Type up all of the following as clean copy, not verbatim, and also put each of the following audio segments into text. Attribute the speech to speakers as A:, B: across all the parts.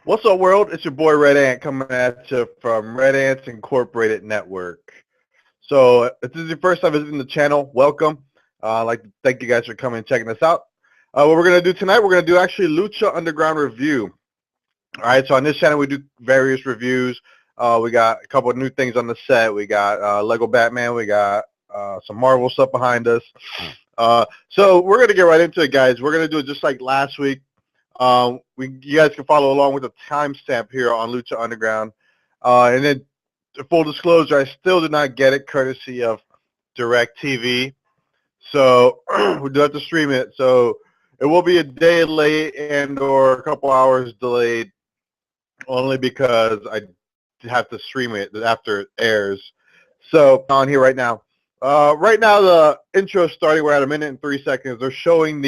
A: What's up, world? It's your boy Red Ant coming at you from Red Ants Incorporated Network. So if this is your first time visiting the channel, welcome. I'd like to thank you guys for coming and checking us out. What we're going to do tonight, we're going to do actually Lucha Underground review. All right, so on this channel, we do various reviews. We got a couple of new things on the set. We got Lego Batman. We got some Marvel stuff behind us. So we're going to get right into it, guys. We're going to do it just like last week. You guys can follow along with the timestamp here on Lucha Underground. And then, full disclosure, I still did not get it courtesy of DirecTV. So we do have to stream it. So it will be a day late and or a couple hours delayed only because I have to stream it after it airs. So on here right now. Right now the intro is starting. We're at 1:03. They're showing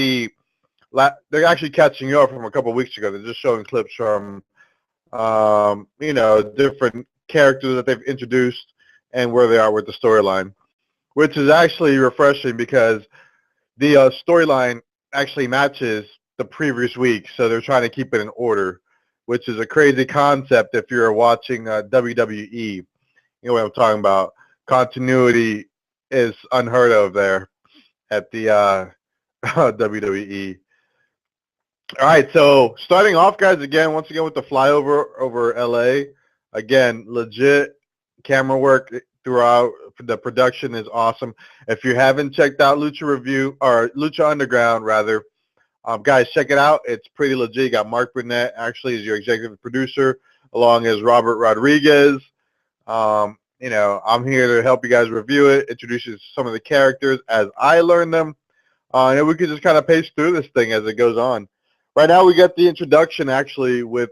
A: they're actually catching you up from a couple of weeks ago. They're just showing clips from, different characters that they've introduced and where they are with the storyline, which is actually refreshing because the storyline actually matches the previous week. So they're trying to keep it in order, which is a crazy concept if you're watching WWE. You know what I'm talking about. Continuity is unheard of there at the WWE. All right, so starting off, guys, once again with the flyover over LA. Again, legit camera work throughout. The production is awesome. If you haven't checked out Lucha Underground, rather, guys, check it out. It's pretty legit. You got Mark Burnett actually as your executive producer, along as Robert Rodriguez. I'm here to help you guys review it, introduce you to some of the characters as I learn them, and then we can just kind of pace through this thing as it goes on. Right now, we got the introduction actually with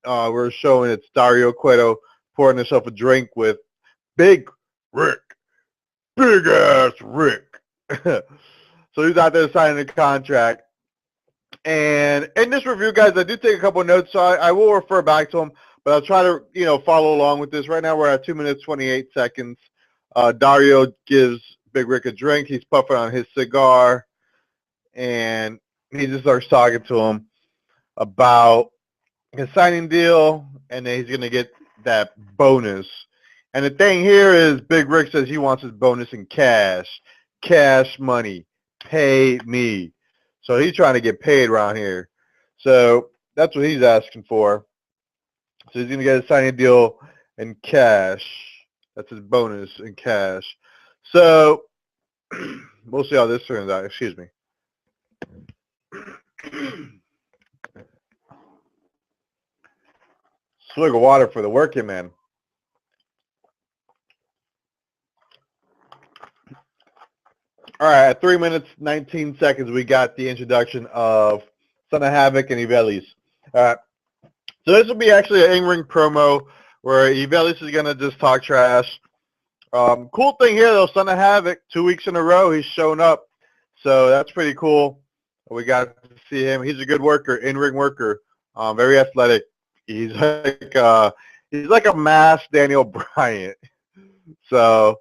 A: we're showing it's Dario Cueto pouring himself a drink with Big Rick, big ass Rick. So he's out there signing a contract. And in this review, guys, I do take a couple of notes, so I will refer back to them, but I'll try to follow along with this. Right now, we're at 2 minutes 28 seconds. Dario gives Big Rick a drink. He's puffing on his cigar, and he just starts talking to him about his signing deal, and then he's going to get that bonus. And the thing here is Big Rick says he wants his bonus in cash money, pay me. So he's trying to get paid around here. So that's what he's asking for. So he's going to get a signing deal in cash. That's his bonus in cash. So we'll see how this turns out. Excuse me. Swig of water for the working man. All right, at 3 minutes 19 seconds, we got the introduction of Son of Havoc and Ivelis. All right, so this will be actually an in-ring promo where Ivelis is going to just talk trash. Cool thing here, though, Son of Havoc, 2 weeks in a row, he's shown up. So that's pretty cool. We got to see him. He's a good worker, in-ring worker, very athletic. He's like a mass Daniel Bryant. So,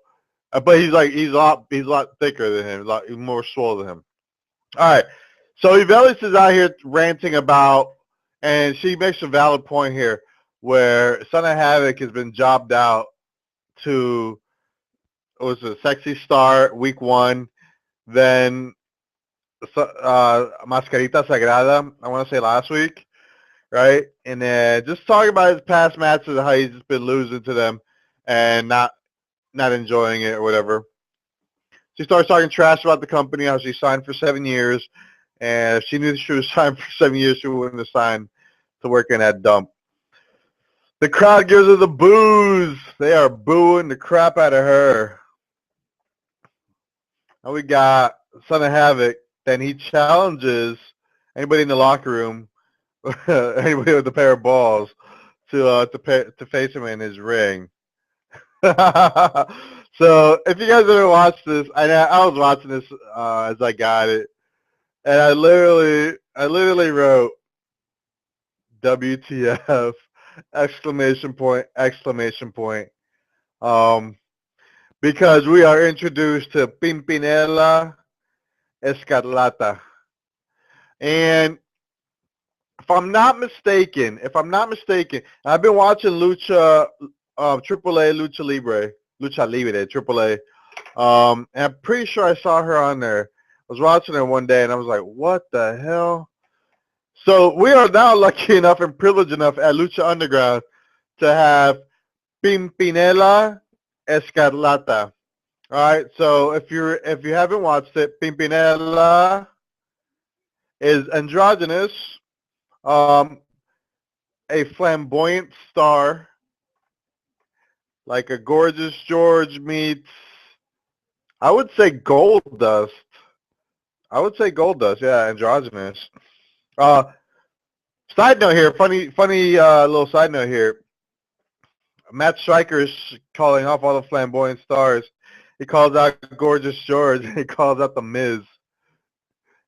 A: but he's a lot thicker than him, he's more swole than him. All right, so Ivelis is out here ranting about, and she makes a valid point here, where Son of Havoc has been jobbed out to, was a Sexy Star week 1, then Mascarita Sagrada, I want to say last week, right? And then just talking about his past matches, how he's just been losing to them and not enjoying it or whatever. She starts talking trash about the company, how she signed for 7 years, and if she knew she was signed for 7 years, she wouldn't have signed to work in that dump. The crowd gives her the boos. They are booing the crap out of her. And we got Son of Havoc. Then he challenges anybody in the locker room, anybody with a pair of balls, to face him in his ring. So if you guys ever watched this, I was watching this as I got it, and I literally wrote WTF exclamation point exclamation point, because we are introduced to Pimpinela Escarlata, and if I'm not mistaken, I've been watching AAA Lucha Libre, AAA. And I'm pretty sure I saw her on there. I was watching her one day, and I was like, "What the hell?" So we are now lucky enough and privileged enough at Lucha Underground to have Pimpinela Escarlata. All right. So if you haven't watched it, Pimpinela is androgynous, um, a flamboyant star, like a gorgeous George meets, I would say gold dust. I would say gold dust. Yeah, androgynous. Uh, Side note here, funny little side note here. Matt Stryker's calling off all the flamboyant stars. He calls out Gorgeous George. He calls out The Miz,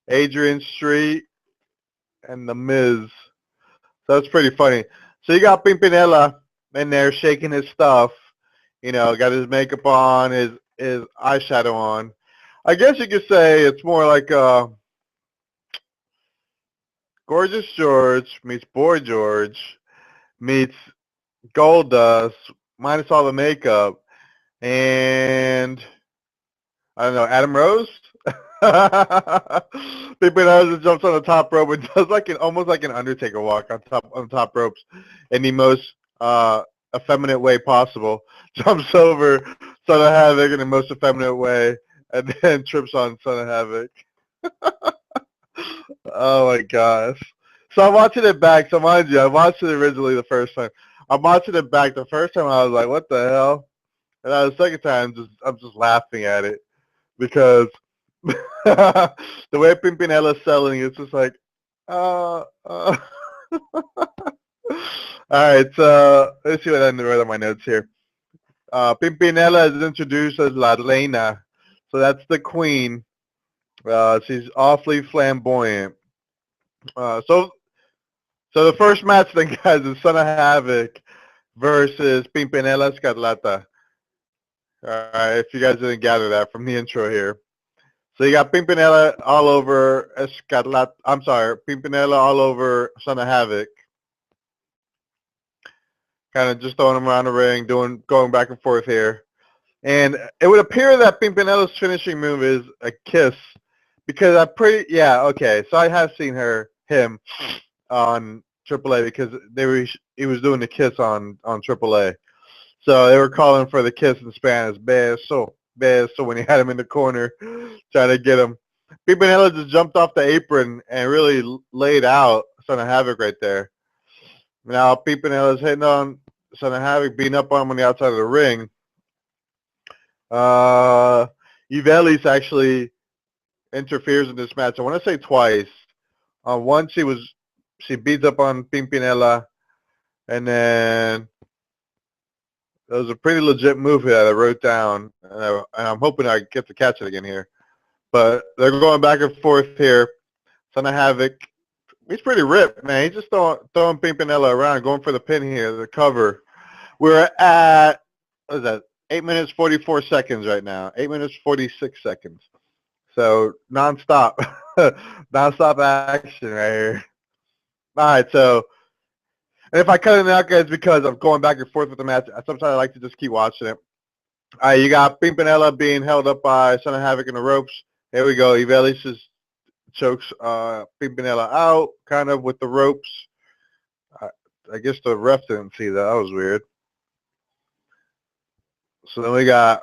A: Adrian Street, and The Miz. So that's pretty funny. So you got Pimpinella in there shaking his stuff. You know, got his makeup on, his eyeshadow on. I guess you could say it's more like Gorgeous George meets Boy George meets Goldust minus all the makeup, and I don't know, Adam Rose. People knows it jumps on the top rope and does like almost like an Undertaker walk on top ropes in the most effeminate way possible. Jumps over Son of Havoc in the most effeminate way, and then trips on Son of Havoc. Oh my gosh! So I'm watching it back. So mind you, I watched it originally the first time. I'm watching it back. The first time I was like, "What the hell?" And the second time, I'm just laughing at it because the way Pimpinella's selling, it's just like, uh. All right, so let's see what I wrote on my notes here. Pimpinella is introduced as La Reina, so that's the queen. She's awfully flamboyant. So the first match then, guys, is Son of Havoc versus Pimpinella Escarlata. All right, if you guys didn't gather that from the intro here. So you got Pimpinella all over Escarlata. I'm sorry, Pimpinella all over Son of Havoc. Kind of just throwing him around the ring, going back and forth here. And it would appear that Pimpinella's finishing move is a kiss because yeah, okay. So I have seen him on AAA because he was doing the kiss on AAA. So they were calling for the kiss in Spanish, beso, when he had him in the corner trying to get him. Pimpinella just jumped off the apron and really laid out Son of Havoc right there. Now Pimpinella's hitting on Son of Havoc, beating up on him on the outside of the ring. Ivelis actually interferes in this match. I want to say twice. Once she beats up on Pimpinella, and then it was a pretty legit move that I wrote down, and I'm hoping I get to catch it again here. But they're going back and forth here. Son of Havoc, he's pretty ripped, man. He's just throwing Pimpinella around, going for the pin here, the cover. We're at, what is that, 8 minutes 44 seconds right now. 8 minutes 46 seconds. So nonstop, nonstop action right here. All right, so and if I cut it out, guys, because I'm going back and forth with the match, sometimes I like to just keep watching it. All right, you got Pimpinella being held up by Son of Havoc in the ropes. Here we go. Ivelis just chokes Pimpinella out, kind of with the ropes. I guess the ref didn't see that. That was weird. So then we got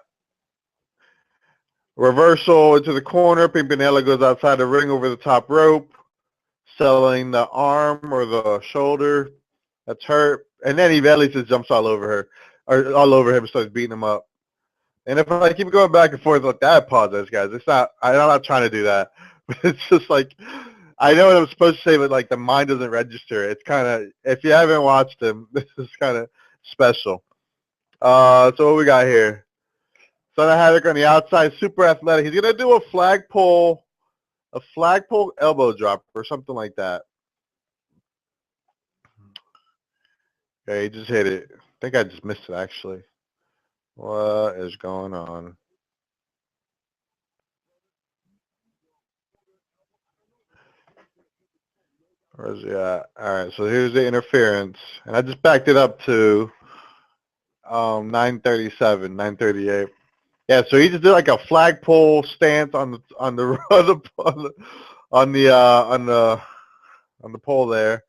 A: reversal into the corner. Pimpinella goes outside the ring over the top rope, selling the arm or the shoulder that's hurt. And then Ivelis just jumps all over her, or all over him and starts beating him up. And if I keep going back and forth like that, I apologize, guys. I'm not trying to do that. But it's just like, I know what I'm supposed to say, but like the mind doesn't register. It's kind of, if you haven't watched him, this is kind of special. So what we got here? Son of Havoc on the outside, super athletic. He's going to do a flagpole elbow drop or something like that. Okay, he just hit it. I think I just missed it, actually. What is going on? Where's he at? All right, so here's the interference, and I just backed it up to 937, 938. Yeah, so he just did like a flagpole stance on the on the on the pole there.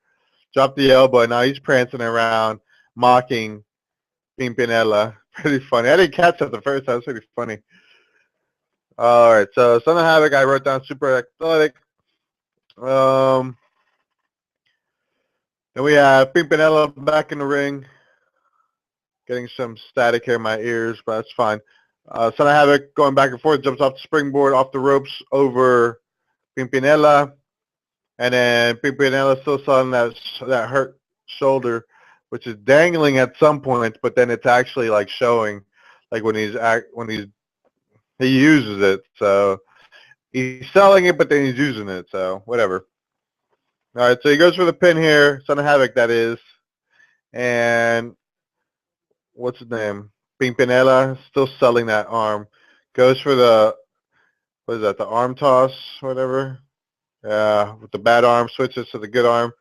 A: Dropped the elbow, and now he's prancing around, mocking Pimpinella. Pretty funny. I didn't catch that the first time. That's pretty funny. All right, so Son of Havoc, I wrote down super athletic. Um, then we have Pimpinella back in the ring, getting some static here in my ears, but that's fine. Son of Havoc going back and forth, jumps off the springboard, off the ropes over Pimpinella, and then Pimpinella still selling that hurt shoulder, which is dangling at some points, but then it's actually like showing, like when he uses it. So he's selling it, but then he's using it. So whatever. All right, so he goes for the pin here, Son of Havoc, that is, and what's his name? Pimpinella still selling that arm. Goes for the, what is that, the arm toss, whatever. Yeah, with the bad arm, switches to the good arm.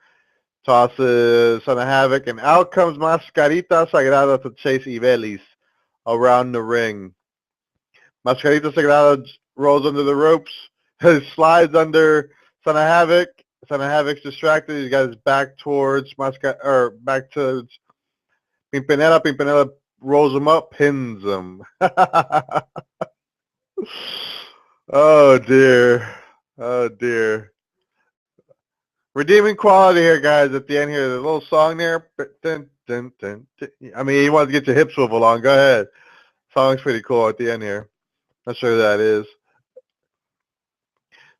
A: Tosses Son of Havoc, and out comes Mascarita Sagrada to chase Ibelis around the ring. Mascarita Sagrada rolls under the ropes, slides under Son of Havoc. Son of Havoc's distracted. He's got his back towards back to Pimpinella. Pimpinella rolls him up, pins him. Oh dear. Oh dear. Redeeming quality here, guys, at the end here. The little song there. Dun, dun, dun, dun. I mean, you want to get your hip swivel on. Go ahead. Song's pretty cool at the end here. Not sure who that is.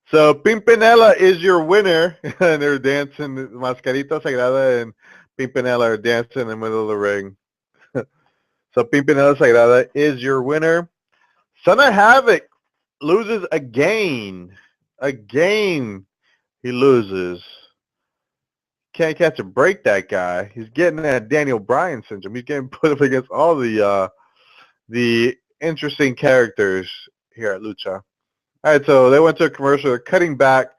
A: So, Pimpinella is your winner. And they're dancing. Mascarita Sagrada and Pimpinella are dancing in the middle of the ring. So, Pimpinella Sagrada is your winner. Son of Havoc loses again. Again, he loses. Can't catch a break, that guy. He's getting that Daniel Bryan syndrome. He's getting put up against all the interesting characters here at Lucha. All right, so they went to a commercial. They're cutting back.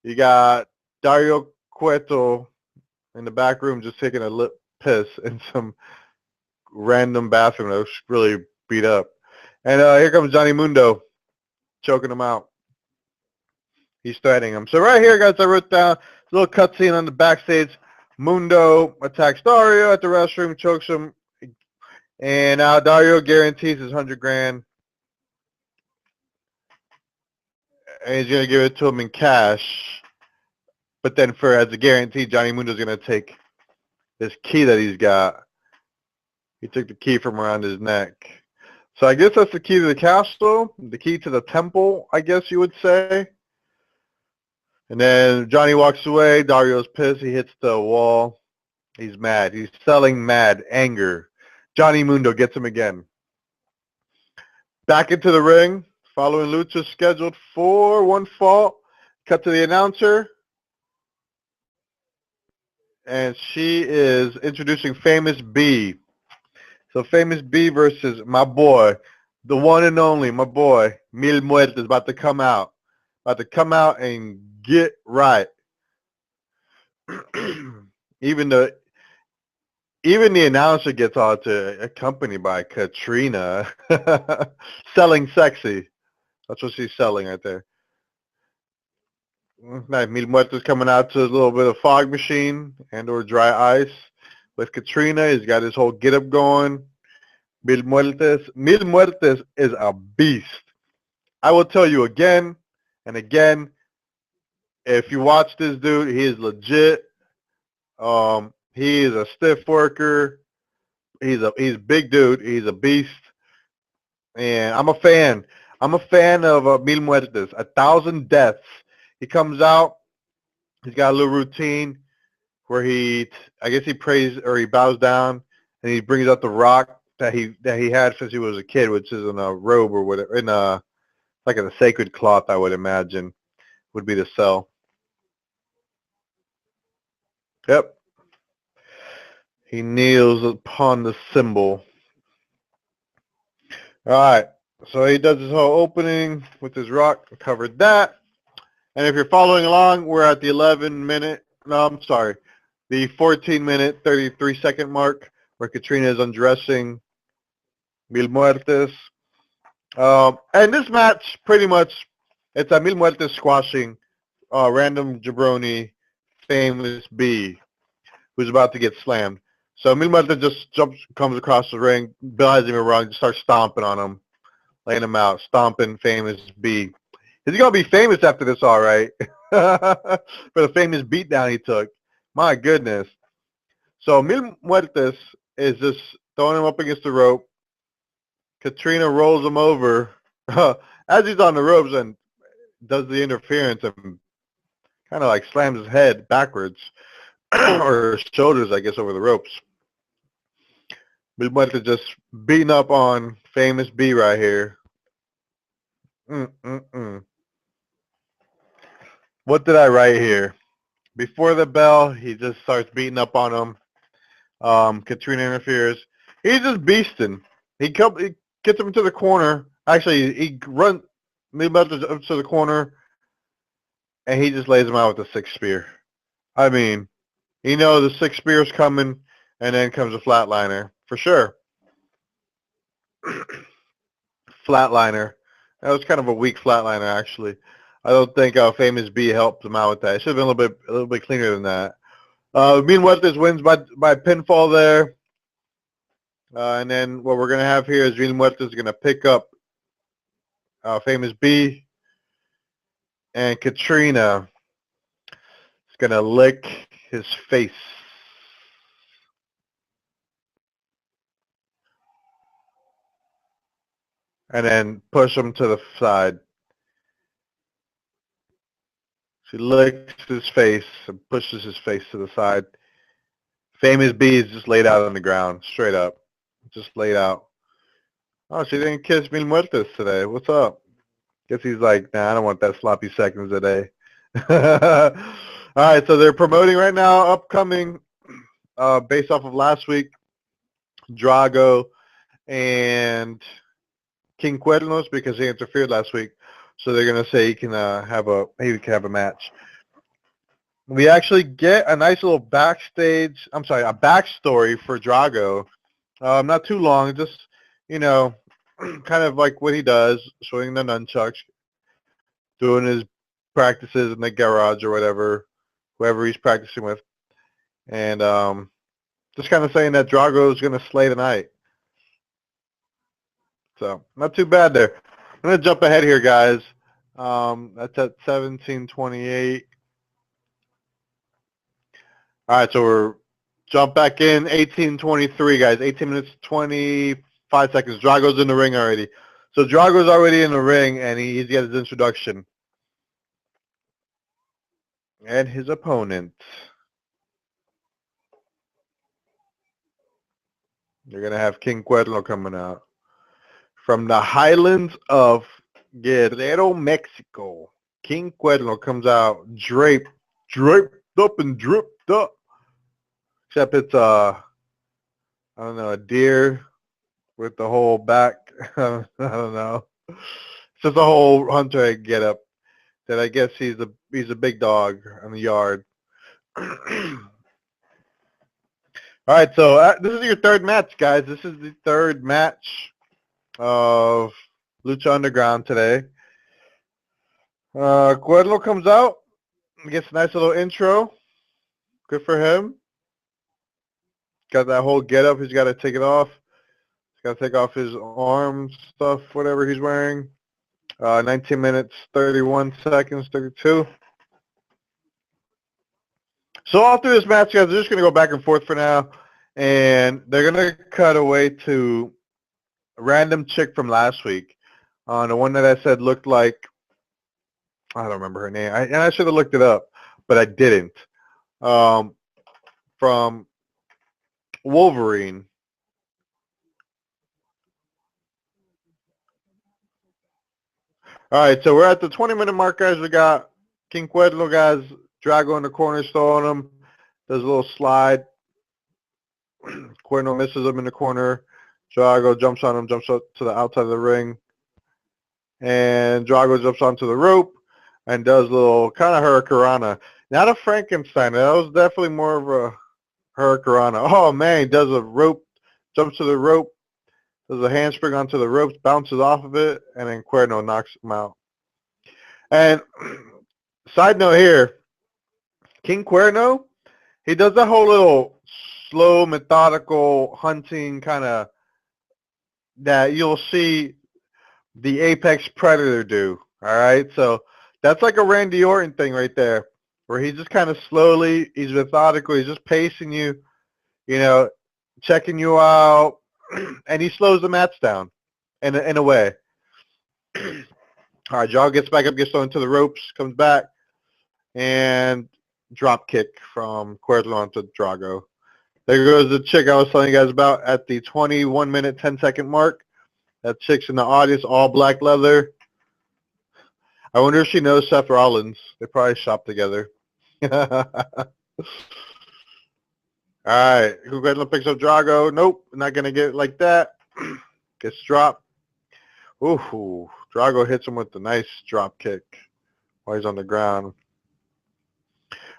A: You got Dario Cueto in the back room just taking a lip piss in some random bathroom that was really beat up. And here comes Johnny Mundo choking him out. He's threatening him. So right here, guys, I wrote down a little cutscene on the backstage. Mundo attacks Dario at the restroom, chokes him, and now Dario guarantees his $100,000, and he's gonna give it to him in cash. But then, as a guarantee, Johnny Mundo's gonna take this key that he's got. He took the key from around his neck. So I guess that's the key to the castle, the key to the temple, I guess you would say. And then Johnny walks away. Dario's pissed. He hits the wall. He's mad. He's selling mad anger. Johnny Mundo gets him again. Back into the ring. Following Lucha scheduled for one fall. Cut to the announcer. And she is introducing Famous B. So Famous B versus my boy, the one and only, my boy, Mil Muertes, about to come out. About to come out and get right. Even the announcer gets all to accompanied by Katrina. Selling sexy. That's what she's selling right there. Nice. Mil Muertes coming out to a little bit of fog machine and or dry ice. With Katrina, he's got his whole get-up going. Mil Muertes is a beast. I will tell you again and again, if you watch this dude, he is legit. He is a stiff worker. He's a big dude. He's a beast. And I'm a fan. I'm a fan of Mil Muertes. 1,000 deaths. He comes out. He's got a little routine where I guess he prays or he bows down and he brings out the rock that he had since he was a kid, which is in a robe or whatever, like in a sacred cloth, I would imagine, would be the cell. Yep. He kneels upon the symbol. All right. So he does his whole opening with his rock. Covered that. And if you're following along, we're at the 11-minute No, I'm sorry. The 14-minute, 33-second mark where Katrina is undressing Mil Muertes. And this match, pretty much, it's a Mil Muertes squashing random jabroni, famous B, who's about to get slammed. So Mil Muertes just comes across the ring. Bill hasn't even run, just starts stomping on him, laying him out, stomping famous B. He's going to be famous after this, all right, for the famous beatdown he took. My goodness. So Mil Muertes is just throwing him up against the rope. Katrina rolls him over as he's on the ropes and does the interference and kind of like slams his head backwards or shoulders, I guess, over the ropes. Mil Muertes just beating up on famous B right here. Mm-mm-mm. What did I write here? Before the bell, he just starts beating up on him. Katrina interferes. He's just beasting. He gets him to the corner. Actually, he runs up to the corner, and he just lays him out with a six spear. I mean, the six spear's coming, and then comes a flatliner for sure. Flatliner. That was kind of a weak flatliner, actually. I don't think Famous B helped him out with that. It should have been a little bit cleaner than that. Meanwhile, this wins by pinfall there. And then what we're going to have here is Real Muertes is going to pick up Famous B, and Katrina is going to lick his face. And then push him to the side. She licks his face and pushes his face to the side. Famous B is just laid out on the ground, straight up. Just laid out. Oh, she didn't kiss Mil Muertes today. What's up? Guess he's like, nah, I don't want that sloppy seconds today. All right, so they're promoting right now, upcoming, based off of last week, Drago and King Cuernos, because he interfered last week. So they're gonna say he can have a match. We actually get a nice little a backstory for Drago. Not too long, just kind of like what he does, swinging the nunchucks, doing his practices in the garage or whoever he's practicing with, and just kind of saying that Drago is going to slay tonight. So not too bad there. I'm going to jump ahead here, guys. That's at 17:28. All right, so we're jump back in 18:23, guys. 18 minutes 25 seconds. Drago's in the ring already. So Drago's already in the ring, and he's got his introduction. And his opponent. You're going to have King Cuerno coming out. From the highlands of Guerrero, Mexico, King Cuerno comes out draped up and dripped up. Except it's I don't know, a deer with the whole back. I don't know. It's just a whole hunter get up. That I guess he's a big dog in the yard. All right, so this is your third match, guys. This is the third match of Lucha Underground today. Cuerno comes out, gets a nice little intro. Good for him. Got that whole get-up. He's got to take it off. He's got to take off his arm stuff, whatever he's wearing. 19 minutes, 31 seconds, 32. So all through this match, guys, they're just going to go back and forth for now. And they're going to cut away to a random chick from last week. The one that I said looked like, I don't remember her name. And I should have looked it up, but I didn't. From Wolverine. All right, so we're at the 20-minute mark, guys. We got King Cuerno, guys. Drago in the corner, throwing him. Does a little slide. Cuerno misses him in the corner. Drago jumps on him, jumps up to the outside of the ring. And Drago jumps onto the rope and does a little kind of hurricanrana. Not a Frankenstein. That was definitely more of a Hurricanrana. Oh man, he does a rope, jumps to the rope, does a handspring onto the ropes, bounces off of it, and then Cuerno knocks him out. And side note here, King Cuerno, he does that whole little slow, methodical hunting kind of that you'll see the apex predator do. All right, so that's like a Randy Orton thing right there, where he's just kind of slowly, he's methodical, he's just pacing you, you know, checking you out, and he slows the match down in a way. All right, Jaw gets back up, gets thrown into the ropes, comes back, and drop kick from Cuerno onto Drago. There goes the chick I was telling you guys about at the 21 minute 10-second mark. That chick's in the audience, all black leather. I wonder if she knows Seth Rollins. They probably shop together. All right, Cuerno picks up Drago. Nope, not going to get it like that. Gets dropped. Ooh, Drago hits him with the nice drop kick while he's on the ground.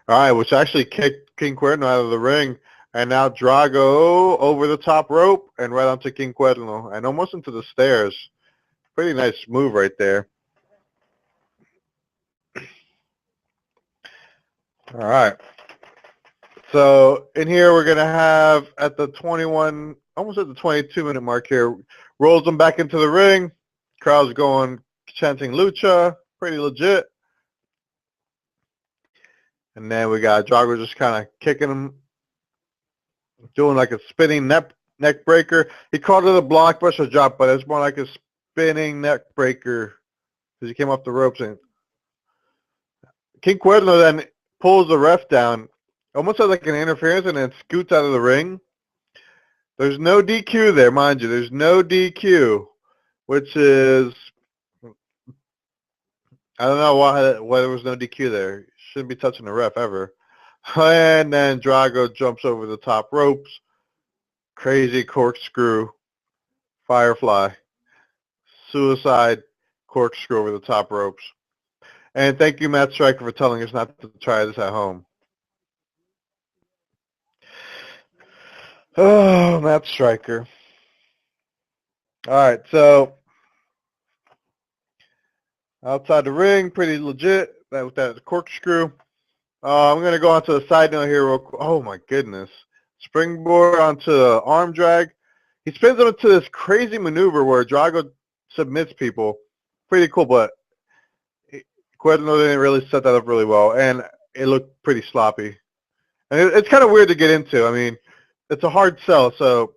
A: All right, which actually kicked King Cuerno out of the ring. And now Drago over the top rope and right onto King Cuerno and almost into the stairs. Pretty nice move right there. All right. So in here we're going to have at the 21, almost at the 22-minute mark here, rolls him back into the ring. Crowd's going, chanting Lucha. Pretty legit. And then we got Drago just kind of kicking him, doing like a spinning neck breaker. He called it a blockbuster drop, but it's more like a spinning neck breaker because he came off the ropes. And King Cuerno then pulls the ref down, almost has like an interference, and then scoots out of the ring. There's no DQ there, mind you. There's no DQ, which is, I don't know why there was no DQ there. Shouldn't be touching the ref ever. And then Drago jumps over the top ropes. Crazy corkscrew, firefly, suicide, corkscrew over the top ropes. And thank you, Matt Striker, for telling us not to try this at home. Oh, Matt Striker. All right, so outside the ring, pretty legit. With that corkscrew. I'm going to go on to the side note here real quick. Oh, my goodness. Springboard onto the arm drag. He spins him into this crazy maneuver where Drago submits people. Pretty cool, but Cuerno didn't really set that up really well, and it looked pretty sloppy. And it's kind of weird to get into. I mean, it's a hard sell, so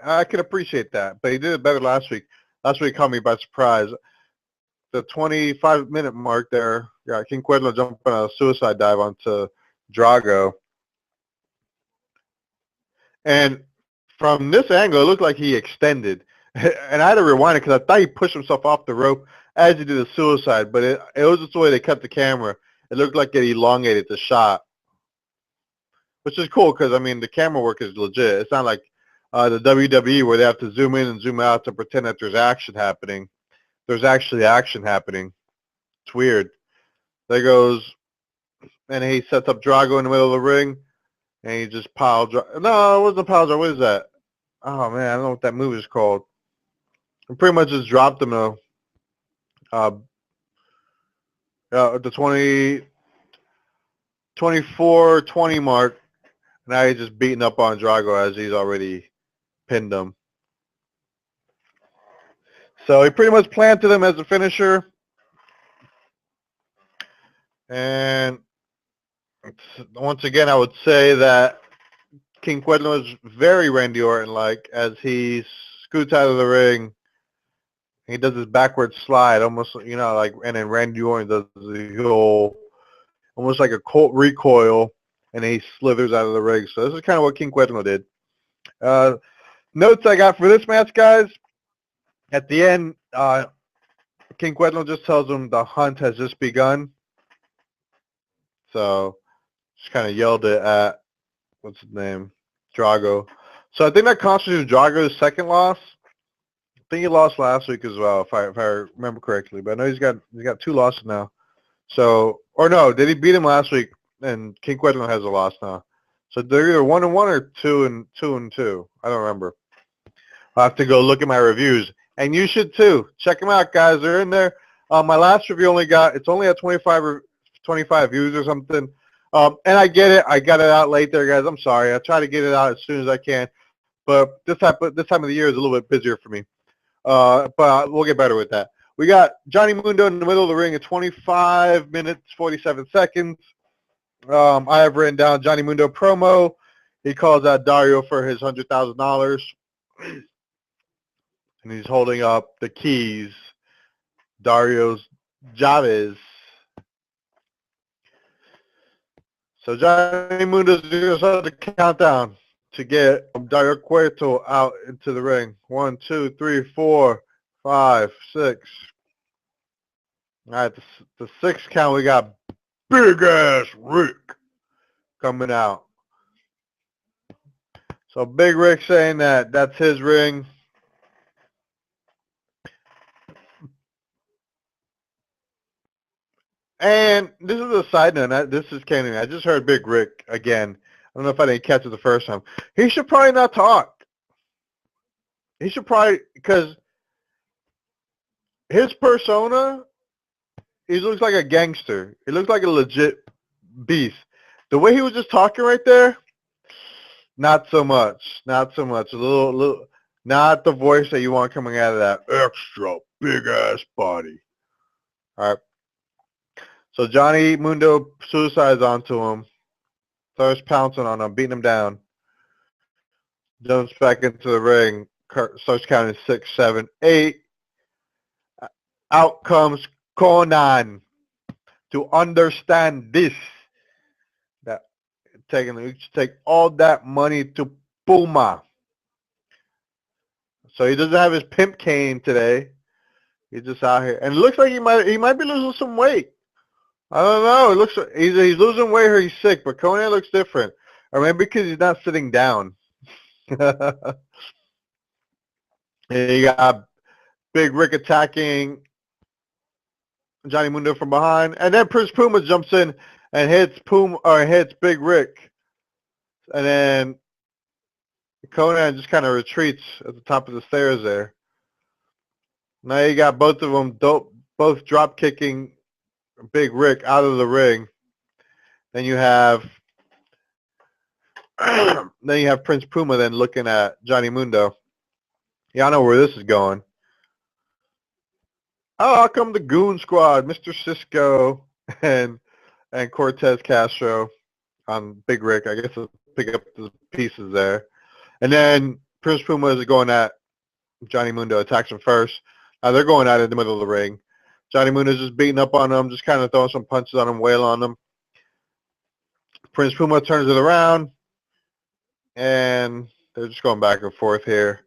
A: I can appreciate that. But he did it better last week. Last week caught me by surprise. The 25-minute mark there, yeah, King Cuerno jumping a suicide dive onto Drago. And from this angle, it looked like he extended. And I had to rewind it because I thought he pushed himself off the rope as he did a suicide, but it was just the way they cut the camera. It looked like it elongated the shot, which is cool because, I mean, the camera work is legit. It's not like the WWE where they have to zoom in and zoom out to pretend that there's action happening. There's actually action happening. It's weird. There goes, and he sets up Drago in the middle of the ring, and he just pile drive. No, it wasn't a pile drive. What is that? Oh, man, I don't know what that move is called. I pretty much just dropped him, though. The 24-20 mark. Now he's just beating up on Drago as he's already pinned him. So he pretty much planted him as a finisher. And once again, I would say that King Cuerno is very Randy Orton-like as he scoots out of the ring. He does his backward slide, almost, like, and then Randy Orton does the whole, almost like a Colt recoil, and he slithers out of the ring. So this is kind of what King Cuerno did. Notes I got for this match, guys. At the end, King Cuerno just tells him the hunt has just begun. So just kind of yelled it at, what's his name, Drago. So I think that constitutes Drago's second loss. I think he lost last week as well, if I remember correctly. But I know he's got 2 losses now. So, or no, did he beat him last week? and King Cuerno has a loss now. So they're either 1-1 or 2-2. I don't remember. I'll have to go look at my reviews. And you should too. Check them out, guys. They're in there. My last review it's only at 25 views or something. And I get it. I got it out late there, guys. I'm sorry. I try to get it out as soon as I can. But this time of the year is a little bit busier for me. But we'll get better with that. We got Johnny Mundo in the middle of the ring at 25 minutes, 47 seconds. I have written down Johnny Mundo promo. He calls out Dario for his $100,000. And he's holding up the keys. Dario's Chavez. So Johnny Mundo's going to start the countdown to get Dario Cueto out into the ring. 1, 2, 3, 4, 5, 6. All right, the sixth count, we got Big Ass Rick coming out. So Big Rick saying that that's his ring. And this is a side note. This is canon. I just heard Big Rick again. I don't know if I didn't catch it the first time. He should probably not talk. He should probably, because his persona, he looks like a gangster. He looks like a legit beast. The way he was just talking right there, not so much. Not so much. A little, not the voice that you want coming out of that extra big ass body. All right. So Johnny Mundo suicides onto him, starts pouncing on him, beating him down, jumps back into the ring, starts counting 6, 7, 8. Out comes Conan to understand this. That take all that money to Puma. So he doesn't have his pimp cane today. He's just out here, and it looks like he might be losing some weight. I don't know. It looks he's losing weight or he's sick, but Conan looks different. Or maybe because he's not sitting down. And you got Big Rick attacking Johnny Mundo from behind, and then Prince Puma jumps in and hits Big Rick, and then Conan just kind of retreats at the top of the stairs there. Now you got both of them both drop kicking Big Rick out of the ring. Then you have Prince Puma then looking at Johnny Mundo. Yeah, I know where this is going. Oh, how come the Goon Squad, Mr. Cisco and Cortez Castro on Big Rick? I guess I'll pick up the pieces there. And then Prince Puma is going at Johnny Mundo, attacks him first. Now they're going at it in the middle of the ring. Johnny Mundo's just beating up on him, just kind of throwing some punches on him, wailing on him. Prince Puma turns it around, and they're just going back and forth here.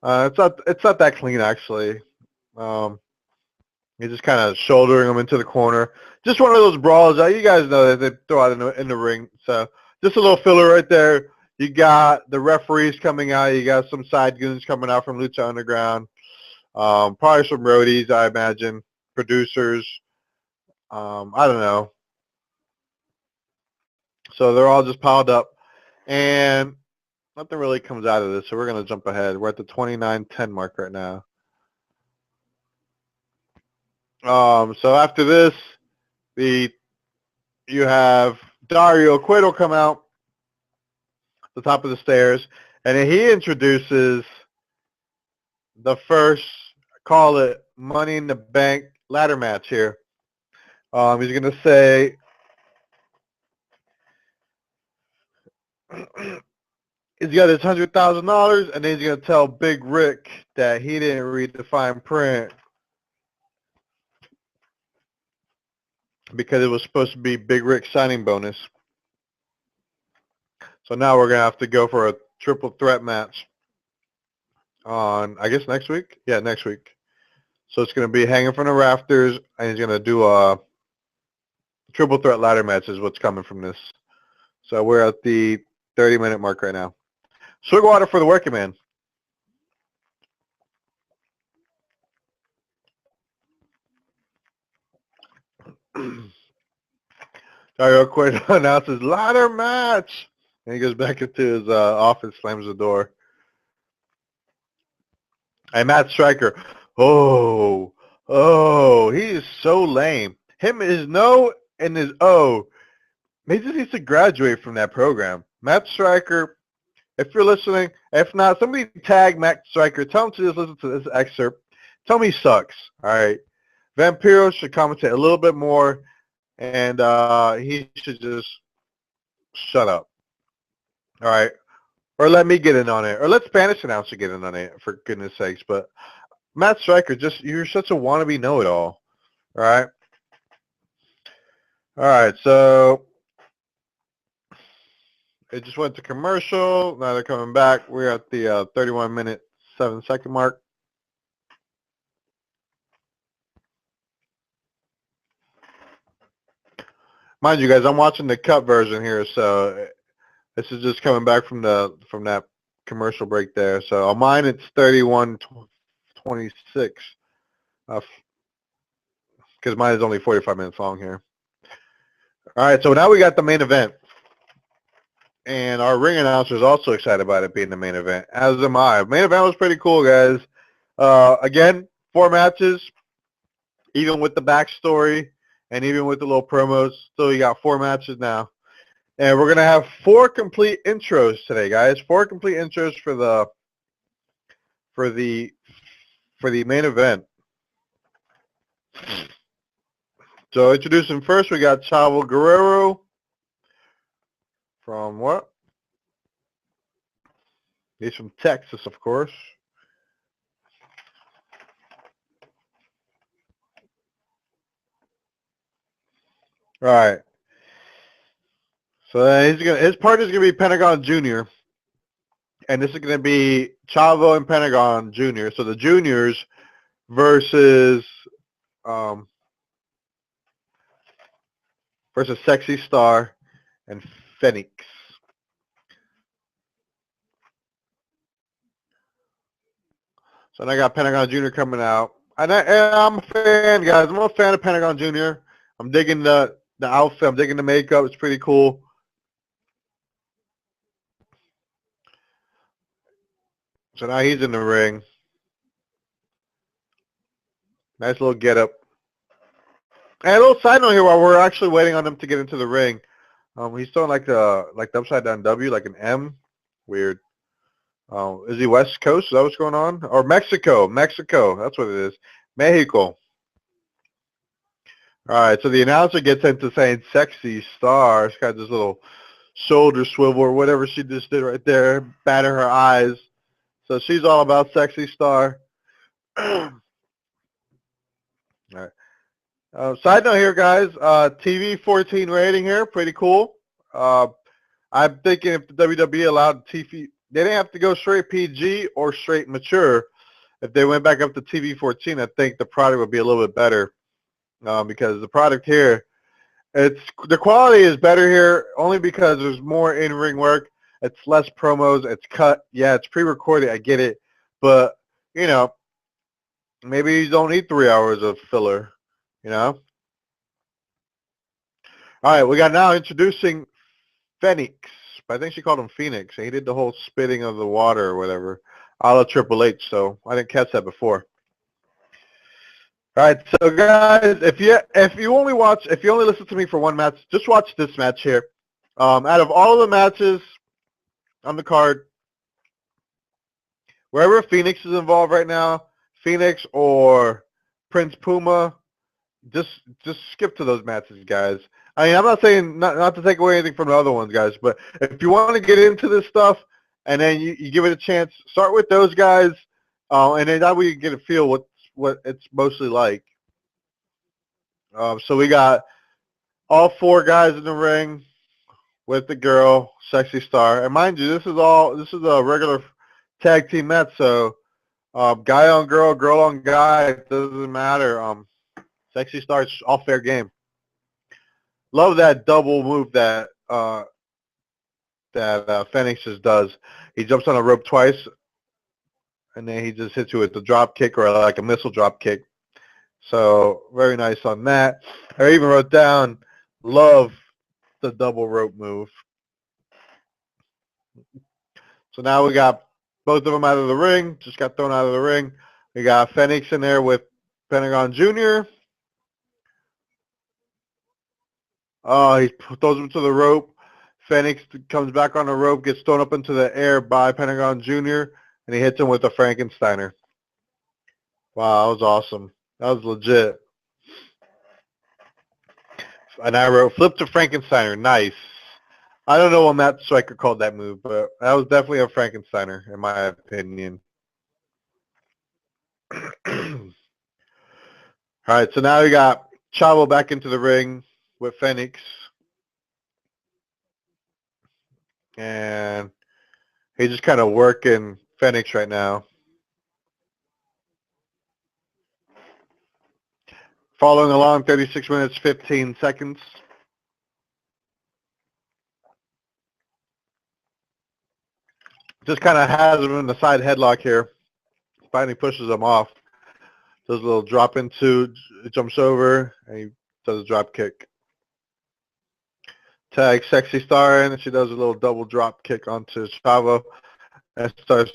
A: It's not that clean actually. He's just kind of shouldering him into the corner. Just one of those brawls that you guys know that they throw out in the ring. So just a little filler right there. You got the referees coming out. You got some side goons coming out from Lucha Underground. Probably some roadies, I imagine. Producers. I don't know. So they're all just piled up. And nothing really comes out of this. So we're going to jump ahead. We're at the 29:10 mark right now. So after this, you have Dario Cueto come out the top of the stairs, and then he introduces the first, call it Money in the Bank ladder match here. He's going to say, he's got his $100,000, and then he's going to tell Big Rick that he didn't read the fine print because it was supposed to be Big Rick's signing bonus. So now we're going to have to go for a triple threat match on, I guess, next week? Yeah, next week. So it's going to be hanging from the rafters, and he's going to do a triple threat ladder match is what's coming from this. So we're at the 30-minute mark right now. Sugar water for the working man. Dario Cueto announces ladder match. And he goes back into his office, slams the door. And Matt Striker, he is so lame. Him, his no and his O. He just needs to graduate from that program. Matt Striker, if you're listening, if not, somebody tag Matt Striker. Tell him to just listen to this excerpt. Tell me he sucks. All right. Vampiro should commentate a little bit more, and he should just shut up. All right. Or let me get in on it. Or let Spanish announcer get in on it, for goodness sakes. But Matt Striker, you're such a wannabe know-it-all. All right. All right. So it just went to commercial. Now they're coming back. We're at the 31-minute, 7-second mark. Mind you, guys, I'm watching the cut version here, so this is just coming back from that commercial break there. So on mine, it's 31:26, because mine is only 45 minutes long here. All right, so now we got the main event. And our ring announcer is also excited about it being the main event, as am I. Main event was pretty cool, guys. Again, 4 matches, even with the backstory and even with the little promos. So you got 4 matches now. And we're going to have 4 complete intros today, guys. 4 complete intros for the main event. So introducing first, we got Chavo Guerrero from what? He's from Texas, of course. All right. So his partner is gonna be Pentagon Jr. And this is gonna be Chavo and Pentagon Jr. So the juniors versus Sexy Star and Phoenix. So I got Pentagon Jr. coming out. And I'm a fan, guys. I'm a fan of Pentagon Jr. I'm digging the outfit. I'm digging the makeup. It's pretty cool. So now he's in the ring. Nice little getup. And a little side note here while we're actually waiting on him to get into the ring. He's throwing like the upside down W, like an M. Weird. Is he West Coast? Is that what's going on? Or Mexico? Mexico. That's what it is. Mexico. All right. So the announcer gets into saying "sexy star." She's got this little shoulder swivel or whatever she just did right there, batting her eyes. So she's all about sexy star. All right. Side note here, guys. TV 14 rating here, pretty cool. I'm thinking if the WWE allowed TV, they didn't have to go straight PG or straight mature. If they went back up to TV 14, I think the product would be a little bit better because the product here, the quality is better here only because there's more in-ring work. It's less promos. It's cut. Yeah, it's pre-recorded. I get it, but you know, maybe you don't need 3 hours of filler. You know. All right, we got now introducing Phoenix. I think she called him Phoenix. And he did the whole spitting of the water or whatever, a la Triple H. So I didn't catch that before. All right, so guys, if you only listen to me for one match, just watch this match here. Out of all of the matches on the card, wherever Phoenix is involved right now, Phoenix or Prince Puma, just skip to those matches, guys. I mean, I'm not saying not to take away anything from the other ones, guys, but if you want to get into this stuff and then you give it a chance, start with those guys, and then that way you get a feel what it's mostly like. So we got all 4 guys in the ring with the girl, Sexy Star, and mind you, this is a regular tag team match, so guy on girl, girl on guy, it doesn't matter. Sexy Star's all fair game. Love that double move that Phoenix just does. He jumps on a rope twice, and then he just hits you with the drop kick or like a missile drop kick. So very nice on that. I even wrote down love the double rope move. So now we got both of them out of the ring. Just got thrown out of the ring. We got Phoenix in there with Pentagon Jr. Oh, he throws him to the rope. Phoenix comes back on the rope, gets thrown up into the air by Pentagon Jr., and he hits him with a Frankensteiner. Wow, that was awesome. That was legit. And I wrote, flip to Frankensteiner. Nice. I don't know when Matt Striker called that move, but that was definitely a Frankensteiner, in my opinion. All right, so now we got Chavo back into the ring with Phoenix. And he's just kind of working Phoenix right now. Following along, 36 minutes, 15 seconds. Just kind of has him in the side headlock here. Finally pushes him off. Does a little drop into, jumps over, and he does a drop kick. Tags Sexy Star in, and she does a little double drop kick onto Chavo and starts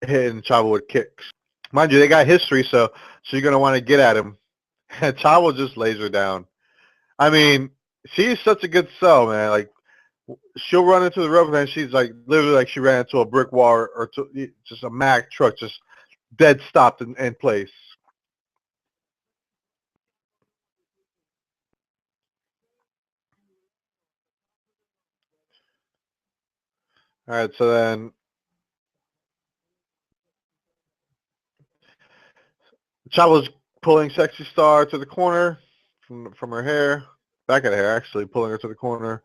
A: hitting Chavo with kicks. Mind you, they got history, so you're going to want to get at him. And Chavo just lays her down. I mean, she's such a good sell, man. Like, she'll run into the rope, and then she's like, literally like she ran into a brick wall or just a Mack truck, just dead stopped in place. All right, so then Chavo's pulling Sexy Star to the corner from her hair, back of the hair actually, pulling her to the corner.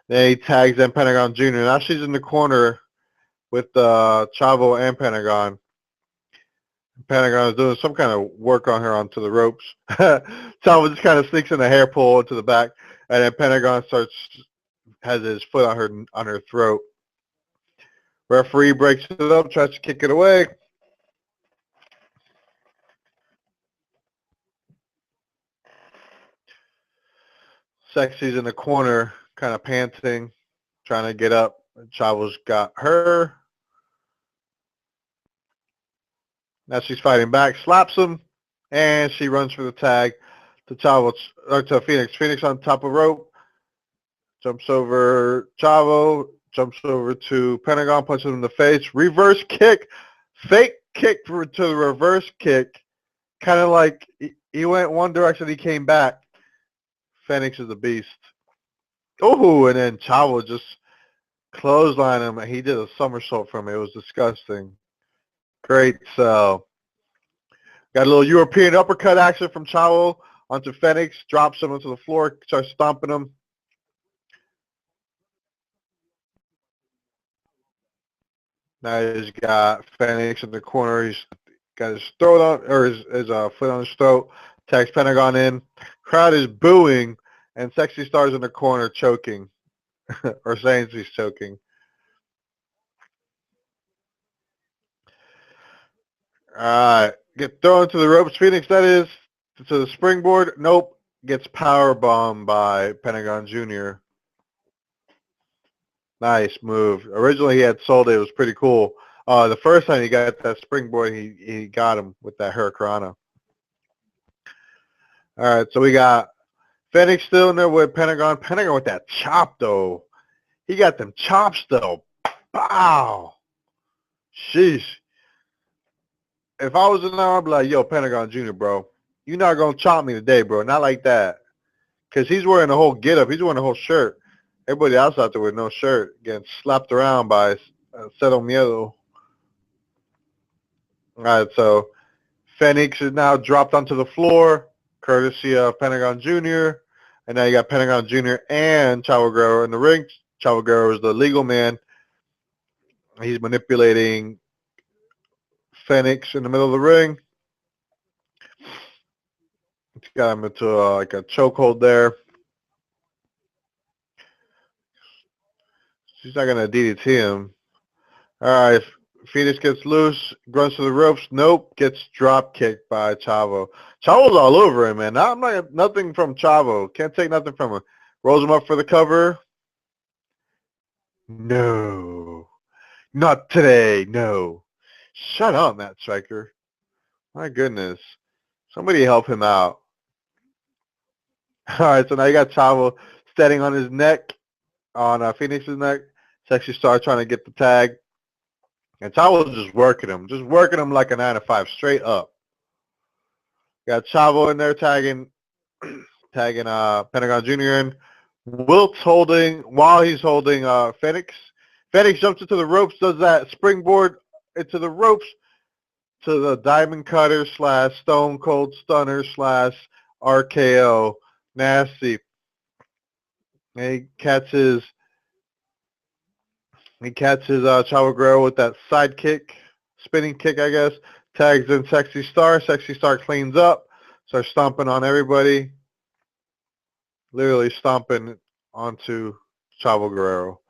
A: Then he tags in Pentagon Jr. Now she's in the corner with Chavo and Pentagon. Pentagon is doing some kind of work on her onto the ropes. Chavo just kind of sneaks in a hair pull into the back, and then Pentagon has his foot on her throat. Referee breaks it up, tries to kick it away. Sexy's in the corner, kind of panting, trying to get up. Chavo's got her. Now she's fighting back, slaps him, and she runs for the tag to Chavo, or to Phoenix. Phoenix on top of rope, jumps over Chavo, jumps over to Pentagon, punches him in the face. Reverse kick, fake kick to the reverse kick. Kind of like he went one direction, he came back. Phoenix is a beast. Oh, and then Chavo just clotheslined him. He did a somersault from it. It was disgusting. Great sell. Got a little European uppercut action from Chavo onto Phoenix. Drops him onto the floor. Starts stomping him. Now he's got Phoenix in the corner. He's got his throat on, or his foot on his throat. Tags Pentagon in. Crowd is booing, and Sexy Star's in the corner choking, or saying she's choking. All right. Get thrown to the ropes. Phoenix, that is, to the springboard. Nope. Gets power bombed by Pentagon Jr. Nice move. Originally, he had sold it. It was pretty cool. The first time he got that springboard, he got him with that Hurricanrana. All right, so we got Phoenix still in there with Pentagon. Pentagon with that chop, though. He got them chops, though. Pow! Sheesh. If I was in there, I'd be like, yo, Pentagon Jr., bro, you're not going to chop me today, bro. Not like that. Because he's wearing the whole get-up. He's wearing the whole shirt. Everybody else out there with no shirt getting slapped around by Cero Miedo. All right, so Phoenix is now dropped onto the floor, courtesy of Pentagon Jr., and now you got Pentagon Jr. and Chavo Guerrero in the ring. Chavo Guerrero is the legal man. He's manipulating Phoenix in the middle of the ring. He's got him into like a chokehold there. She's not going to DDT him. All right, Phoenix gets loose, runs to the ropes. Nope, gets drop kicked by Chavo. Chavo's all over him, man. I'm not nothing from Chavo. Can't take nothing from him. Rolls him up for the cover. No. Not today, no. Shut up, Matt Striker. My goodness. Somebody help him out. All right, so now you got Chavo standing on his neck, on Phoenix's neck. Sexy Star trying to get the tag. And Chavo's just working him like a 9 to 5, straight up. Got Chavo in there tagging Pentagon Jr. in. Wilt's holding, while he's holding Phoenix. Phoenix jumps into the ropes, does that springboard into the ropes to the Diamond Cutter / Stone Cold Stunner / RKO. Nasty. And he catches Chavo Guerrero with that side kick, spinning kick, I guess. Tags in Sexy Star. Sexy Star cleans up, starts stomping on everybody. Literally stomping onto Chavo Guerrero.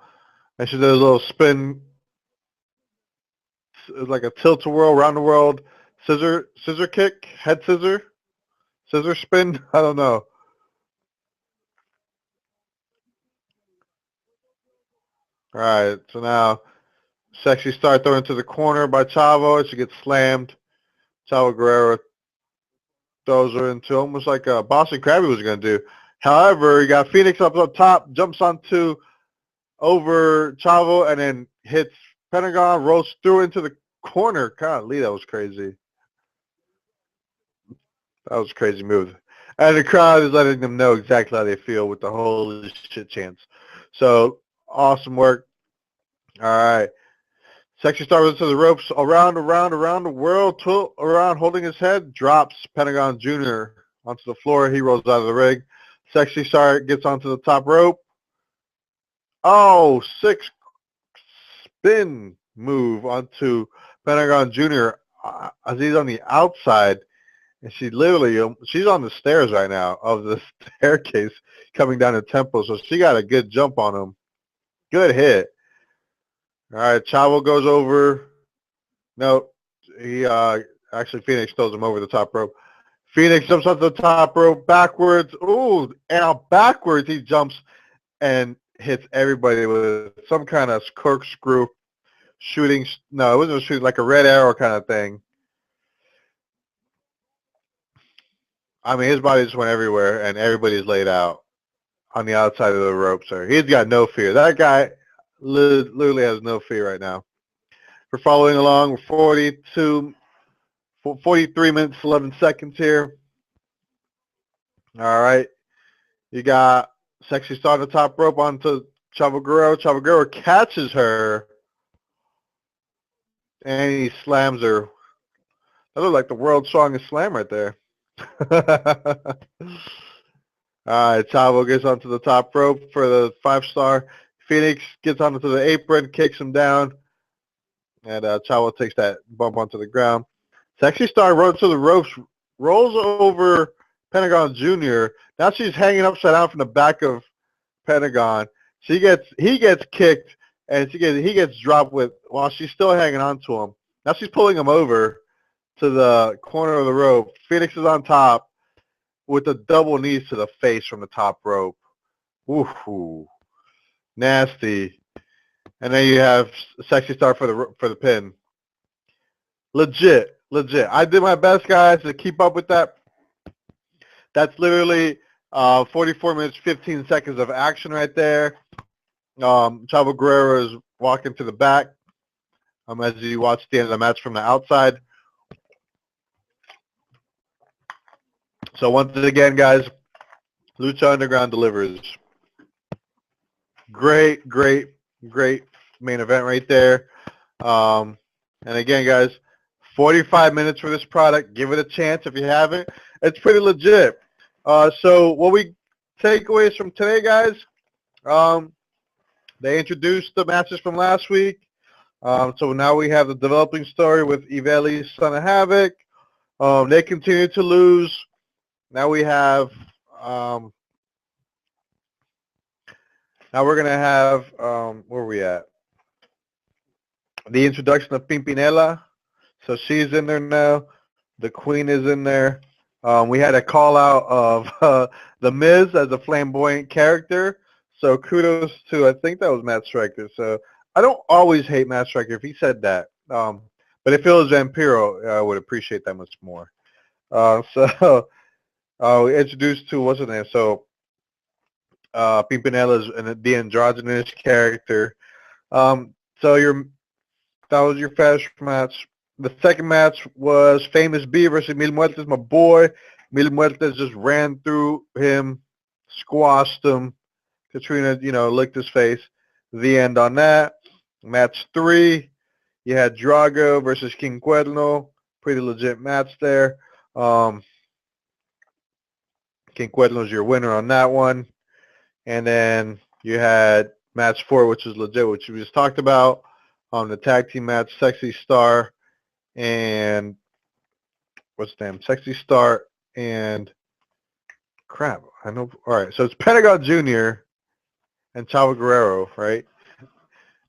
A: And she does a little spin, like a tilt-a-whirl, round the world, scissor kick, head scissor spin. I don't know. All right, so now Sexy Star thrown into the corner by Chavo. She gets slammed. Chavo Guerrero throws her into almost like Boston Crabby was going to do. However, you got Phoenix up top, jumps onto over Chavo, and then hits Pentagon, rolls through into the corner. Golly, that was crazy. That was a crazy move. And the crowd is letting them know exactly how they feel with the holy shit chants. So, awesome work. All right. Sexy Star was into the ropes, around the world, around, holding his head, drops Pentagon Jr. onto the floor. He rolls out of the ring. Sexy Star gets onto the top rope. Oh, 6 spin move onto Pentagon Jr. As he's on the outside. And she's on the stairs right now of the staircase coming down the temple. So she got a good jump on him. Good hit. All right, Chavo goes over. No, he actually Phoenix throws him over the top rope. Phoenix jumps off the top rope backwards. Ooh, and out backwards he jumps and hits everybody with some kind of corkscrew shooting. No, it wasn't a shooting, like a red arrow kind of thing. I mean, his body just went everywhere, and everybody's laid out on the outside of the ropes there. He's got no fear. That guy literally has no fear right now. We're following along. We're 43 minutes, 11 seconds here. All right. You got Sexy Star on the top rope onto Chavo Guerrero. Chavo Guerrero catches her, and he slams her. That looked like the world's strongest slam right there. All right, Chavo gets onto the top rope for the 5-star. Phoenix gets onto the apron, kicks him down, and Chavo takes that bump onto the ground. Sexy Star runs to the ropes, rolls over Pentagon Jr. Now she's hanging upside down from the back of Pentagon. He gets kicked, and he gets dropped while she's still hanging on to him. Now she's pulling him over to the corner of the rope. Phoenix is on top with the double knees to the face from the top rope. Ooh, nasty. And then you have Sexy Star for the pin. Legit. I did my best, guys, to keep up with that. That's literally 44 minutes, 15 seconds of action right there. Chavo Guerrero is walking to the back as you watch the end of the match from the outside. So once again, guys, Lucha Underground delivers. Great main event right there. And again, guys, 45 minutes for this product. Give it a chance if you haven't. It's pretty legit. So what we takeaways from today, guys, they introduced the matches from last week. So now we have the developing story with Iveli, Son of Havoc. They continue to lose. Now we have now we're gonna have where are we at? The introduction of Pimpinela. So she's in there now. The Queen is in there. We had a call out of The Miz as a flamboyant character. So kudos to, I think that was Matt Striker. So I don't always hate Matt Striker if he said that. But if it was Vampiro, I would appreciate that much more. So we introduced to, what's his name? So Pimpanella's the androgynous character. So that was your first match. The second match was Famous B versus Mil Muertes, my boy. Mil Muertes just ran through him, squashed him. Katrina, licked his face. The end on that. Match 3, you had Drago versus King Cuerno. Pretty legit match there. King Cuerno's your winner on that one. And then you had match 4, which was legit, which we just talked about. On the tag team match, Sexy Star and what's the name? Sexy Star and crap. I know. All right, so it's Pentagon Jr. and Chavo Guerrero, right?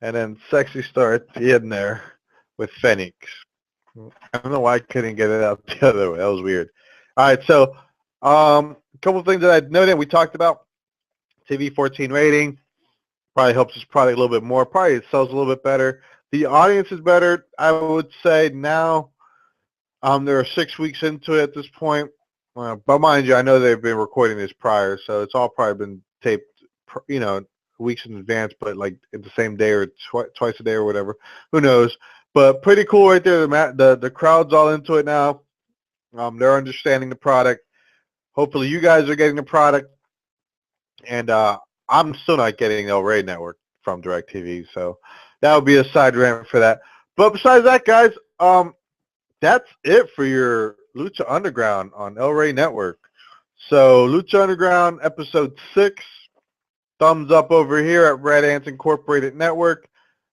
A: And then Sexy Star at the end there with Phoenix. I don't know why I couldn't get it out the other way. That was weird. All right, so a couple of things that I noted we talked about. TV 14 rating probably helps us probably a little bit more. Probably it sells a little bit better. The audience is better, I would say now. They're 6 weeks into it at this point. But mind you, I know they've been recording this prior, so it's all probably been taped, weeks in advance, but like at the same day or twice a day or whatever. Who knows? But pretty cool right there. The crowd's all into it now. They're understanding the product. Hopefully you guys are getting the product. And I'm still not getting the El Rey Network from DirecTV, so that would be a side rant for that. But besides that, guys, that's it for your Lucha Underground on El Rey Network. So Lucha Underground episode 6, thumbs up over here at Red Ants Incorporated Network.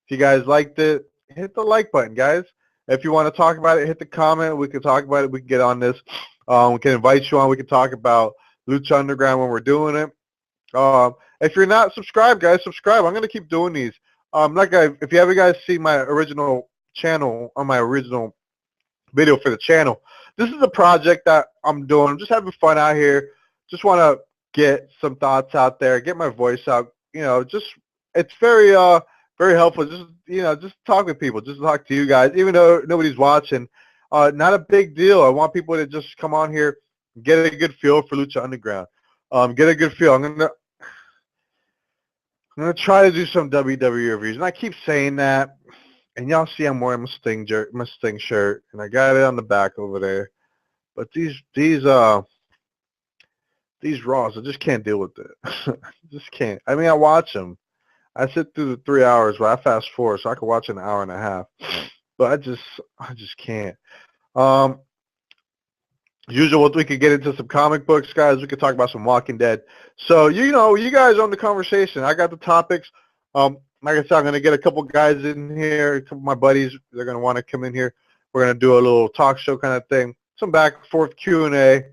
A: If you guys liked it, hit the like button, guys. If you want to talk about it, hit the comment. We can talk about it. We can get on this. We can invite you on. We can talk about Lucha Underground when we're doing it. If you're not subscribed, guys, subscribe. I'm going to keep doing these. If you ever guys see my original channel on my original video for the channel, this is a project that I'm doing. I'm just having fun out here. Just want to get some thoughts out there, get my voice out. It's very very helpful. Just talk with people, just talk to you guys, even though nobody's watching. Not a big deal. I want people to just come on here, get a good feel for Lucha Underground. Get a good feel. I'm gonna try to do some WWE reviews, and I keep saying that. And y'all see I'm wearing my Sting shirt, and I got it on the back over there. But these Raws, I just can't deal with it. Just can't. I mean, I watch them. I sit through the 3 hours, but I fast forward, so I can watch an hour and a half. But I just can't. Usual, we could get into some comic books, guys. We could talk about some Walking Dead. So, you guys own the conversation. I got the topics. Like I said, I'm going to get a couple guys in here, a couple of my buddies. They're going to want to come in here. We're going to do a little talk show kind of thing, some back and forth Q&A,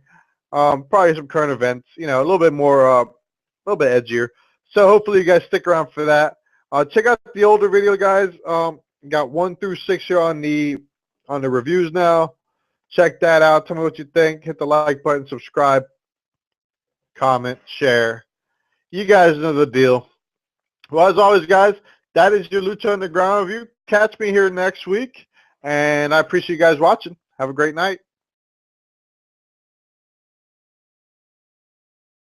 A: probably some current events, a little bit more, a little bit edgier. So hopefully you guys stick around for that. Check out the older video, guys. Got 1 through 6 here on the reviews now. Check that out. Tell me what you think. Hit the like button, subscribe, comment, share. You guys know the deal. Well, as always, guys, that is your Lucha Underground review. Catch me here next week, and I appreciate you guys watching. Have a great night.